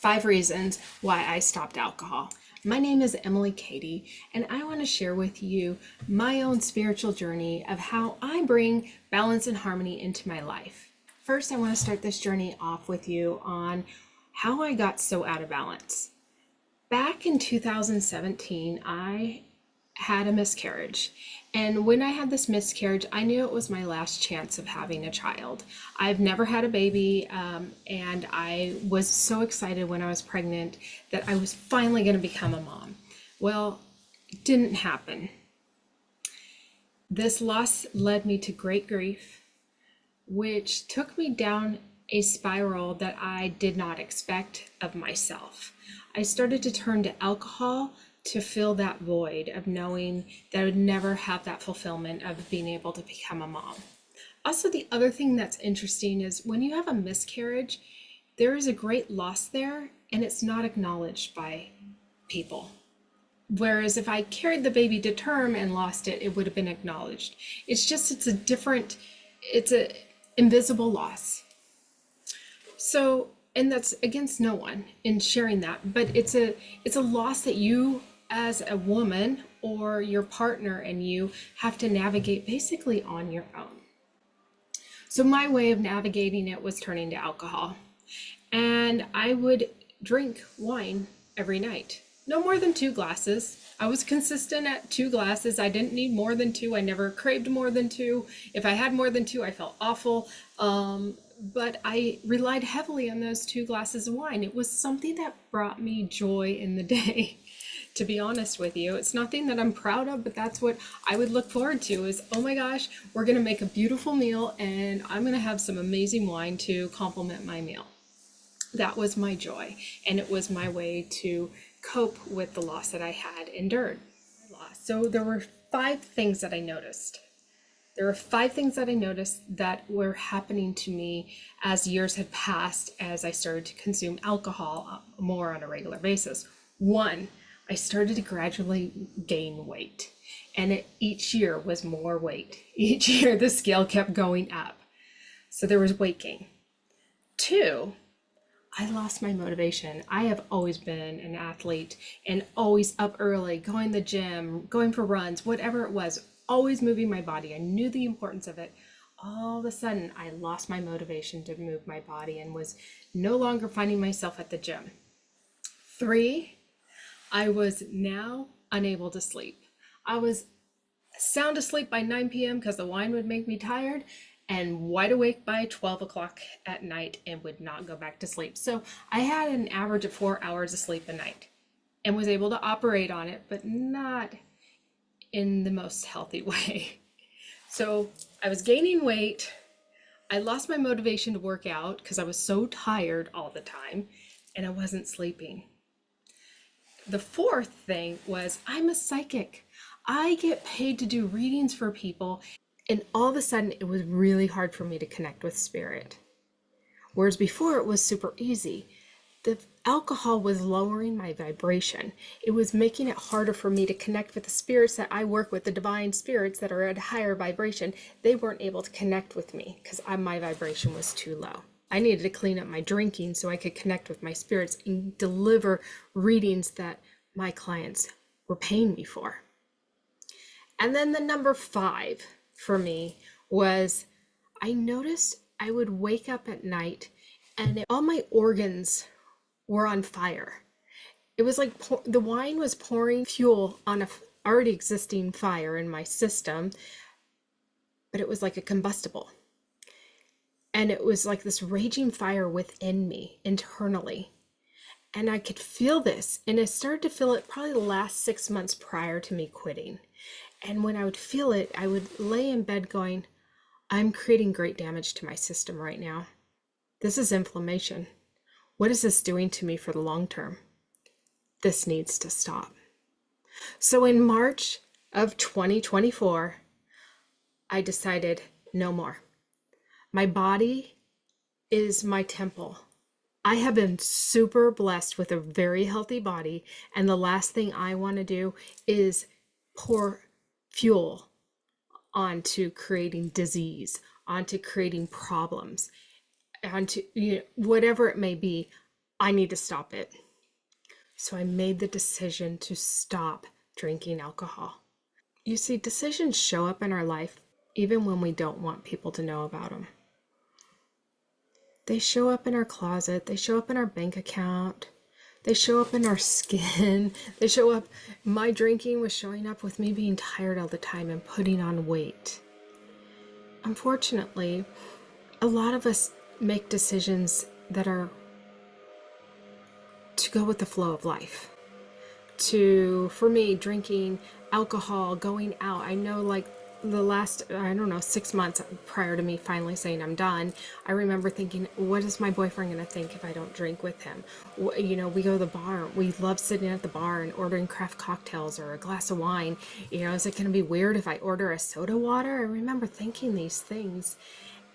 5 reasons why I stopped alcohol. My name is Emily Cady, and I want to share with you my own spiritual journey of how I bring balance and harmony into my life. First, I want to start this journey off with you on how I got so out of balance. Back in 2017, I had a miscarriage. And when I had this miscarriage, I knew it was my last chance of having a child. I've never had a baby, and I was so excited when I was pregnant that I was finally going to become a mom. Well, it didn't happen. This loss led me to great grief, which took me down a spiral that I did not expect of myself. I started to turn to alcohol to fill that void of knowing that I would never have that fulfillment of being able to become a mom. Also, the other thing that's interesting is when you have a miscarriage, there is a great loss there and it's not acknowledged by people. Whereas if I carried the baby to term and lost it, it would have been acknowledged. It's a invisible loss. So, and that's against no one in sharing that, but it's a loss that you as a woman or your partner and you have to navigate basically on your own. So my way of navigating it was turning to alcohol. And I would drink wine every night. No more than 2 glasses. I was consistent at 2 glasses. I didn't need more than two. I never craved more than two. If I had more than two, I felt awful. But I relied heavily on those 2 glasses of wine. It was something that brought me joy in the day. To be honest with you, it's nothing that I'm proud of, but that's what I would look forward to is, oh my gosh, we're going to make a beautiful meal and I'm going to have some amazing wine to complement my meal. That was my joy, and it was my way to cope with the loss that I had endured. So there were 5 things that I noticed. There were 5 things that I noticed that were happening to me as years had passed as I started to consume alcohol more on a regular basis. 1, I started to gradually gain weight, and each year was more weight. Each year the scale kept going up. So there was weight gain. 2, I lost my motivation. I have always been an athlete and always up early, going to the gym, going for runs, whatever it was, always moving my body. I knew the importance of it. All of a sudden, I lost my motivation to move my body and was no longer finding myself at the gym. 3, I was now unable to sleep. I was sound asleep by 9 p.m. because the wine would make me tired, and wide awake by 12 o'clock at night and would not go back to sleep. So I had an average of 4 hours of sleep a night and was able to operate on it, but not in the most healthy way. So I was gaining weight. I lost my motivation to work out because I was so tired all the time and I wasn't sleeping. The 4th thing was I'm a psychic. I get paid to do readings for people. And all of a sudden, it was really hard for me to connect with spirit. Whereas before, it was super easy. The alcohol was lowering my vibration. It was making it harder for me to connect with the spirits that I work with, the divine spirits that are at a higher vibration. They weren't able to connect with me because my vibration was too low. I needed to clean up my drinking so I could connect with my spirits and deliver readings that my clients were paying me for. And then the number 5 for me was I noticed I would wake up at night and all my organs were on fire. It was like the wine was pouring fuel on a already existing fire in my system, but it was like a combustible. And it was like this raging fire within me internally. And I could feel this, and I started to feel it probably the last 6 months prior to me quitting. And when I would feel it, I would lay in bed going, I'm creating great damage to my system right now. This is inflammation. What is this doing to me for the long term? This needs to stop. So in March of 2024, I decided no more. My body is my temple. I have been super blessed with a very healthy body, and the last thing I want to do is pour fuel onto creating disease, onto creating problems, onto whatever it may be. I need to stop it. So I made the decision to stop drinking alcohol. You see, decisions show up in our life even when we don't want people to know about them. They show up in our closet, they show up in our bank account, they show up in our skin, they show up. My drinking was showing up with me being tired all the time and putting on weight. Unfortunately, a lot of us make decisions that are to go with the flow of life. For me, drinking alcohol, going out. I know, like, the last, 6 months prior to me finally saying I'm done, I remember thinking, what is my boyfriend going to think if I don't drink with him? We go to the bar. We love sitting at the bar and ordering craft cocktails or a glass of wine. Is it going to be weird if I order a soda water? I remember thinking these things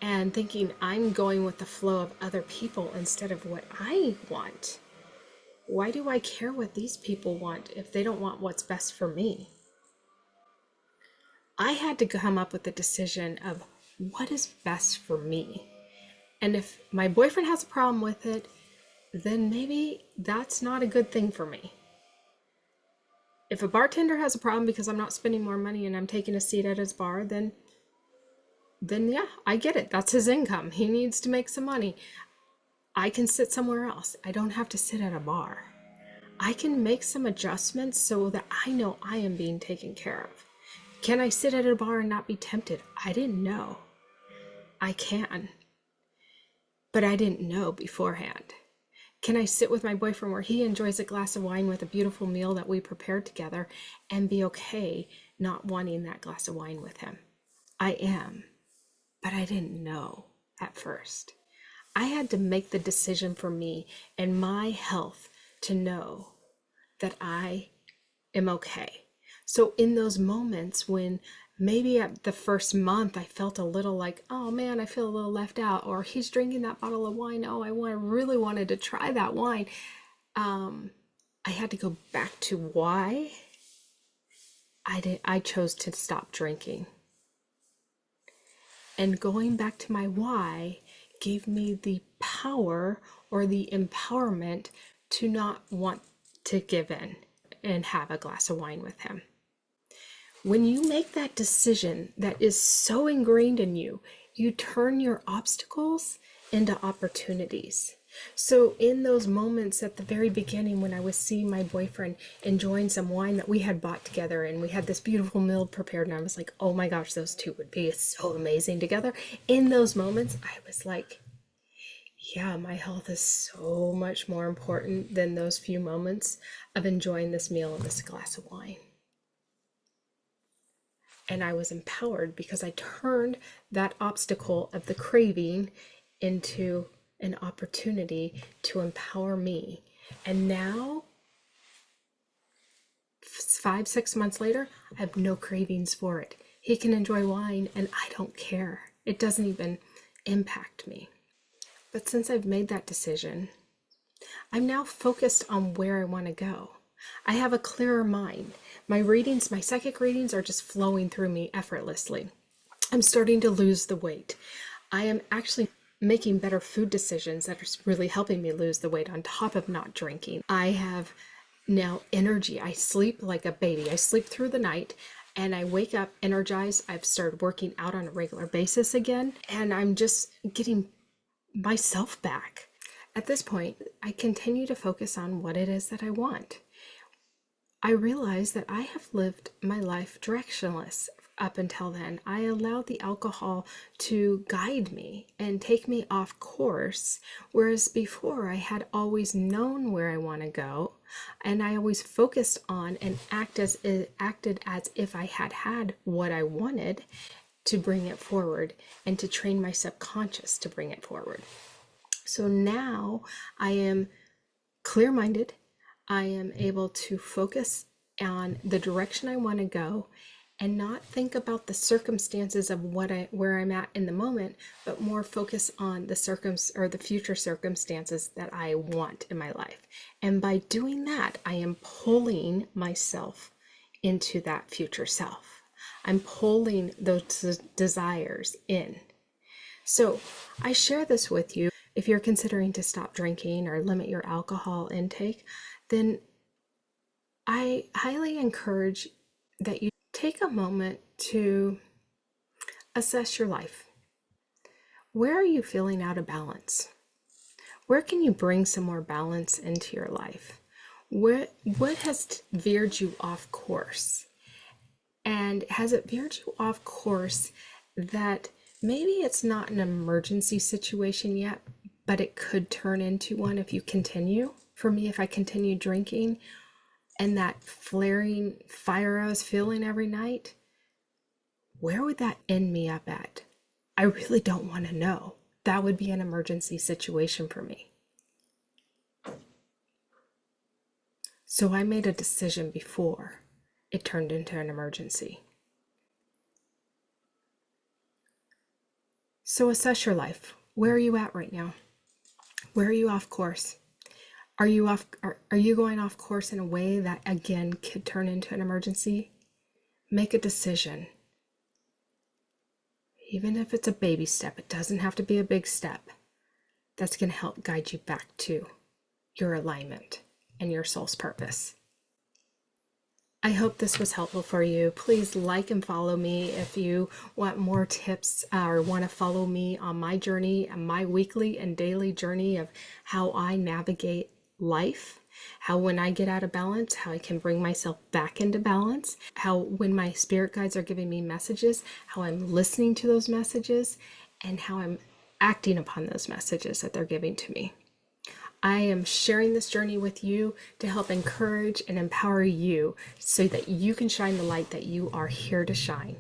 and thinking I'm going with the flow of other people instead of what I want. Why do I care what these people want if they don't want what's best for me? I had to come up with the decision of what is best for me. And if my boyfriend has a problem with it, then maybe that's not a good thing for me. If a bartender has a problem because I'm not spending more money and I'm taking a seat at his bar, then yeah, I get it. That's his income. He needs to make some money. I can sit somewhere else. I don't have to sit at a bar. I can make some adjustments so that I know I am being taken care of. Can I sit at a bar and not be tempted? I didn't know. I can. But I didn't know beforehand. Can I sit with my boyfriend where he enjoys a glass of wine with a beautiful meal that we prepared together and be okay not wanting that glass of wine with him? I am. But I didn't know at first. I had to make the decision for me and my health to know that I am okay. So in those moments when maybe at the first month I felt a little like, oh man, I feel a little left out, or he's drinking that bottle of wine, oh, I really wanted to try that wine. I had to go back to why I chose to stop drinking. And going back to my why gave me the power or the empowerment to not want to give in and have a glass of wine with him. When you make that decision that is so ingrained in you, you turn your obstacles into opportunities. So in those moments at the very beginning when I was seeing my boyfriend enjoying some wine that we had bought together and we had this beautiful meal prepared and I was like, oh my gosh, those two would be so amazing together. In those moments, I was like, yeah, my health is so much more important than those few moments of enjoying this meal and this glass of wine. And I was empowered because I turned that obstacle of the craving into an opportunity to empower me. And now, 5-6 months later, I have no cravings for it. He can enjoy wine and I don't care. It doesn't even impact me. But since I've made that decision, I'm now focused on where I want to go. I have a clearer mind. My readings, my psychic readings are just flowing through me effortlessly. I'm starting to lose the weight. I am actually making better food decisions that are really helping me lose the weight on top of not drinking. I have now energy. I sleep like a baby. I sleep through the night and I wake up energized. I've started working out on a regular basis again, and I'm just getting myself back. At this point, I continue to focus on what it is that I want. I realize that I have lived my life directionless up until then. I allowed the alcohol to guide me and take me off course, whereas before I had always known where I want to go, and I always focused on and acted as if I had what I wanted to bring it forward and to train my subconscious to bring it forward. So now I am clear-minded. I am able to focus on the direction I want to go and not think about the circumstances of where I'm at in the moment, but more focus on the future circumstances that I want in my life. And by doing that, I am pulling myself into that future self. I'm pulling those desires in. So I share this with you if you're considering to stop drinking or limit your alcohol intake, then I highly encourage that you take a moment to assess your life. Where are you feeling out of balance? Where can you bring some more balance into your life? What has veered you off course? And has it veered you off course that maybe it's not an emergency situation yet, but it could turn into one if you continue? For me, if I continue drinking and that flaring fire I was feeling every night, where would that end me up at? I really don't want to know. That would be an emergency situation for me. So I made a decision before it turned into an emergency. So assess your life. Where are you at right now? Where are you off course? Are you going off course in a way that again could turn into an emergency? Make a decision. Even if it's a baby step, it doesn't have to be a big step. That's going to help guide you back to your alignment and your soul's purpose. I hope this was helpful for you. Please like and follow me if you want more tips or want to follow me on my journey and my weekly and daily journey of how I navigate life, how when I get out of balance, how I can bring myself back into balance, how when my spirit guides are giving me messages, how I'm listening to those messages, and how I'm acting upon those messages that they're giving to me. I am sharing this journey with you to help encourage and empower you so that you can shine the light that you are here to shine.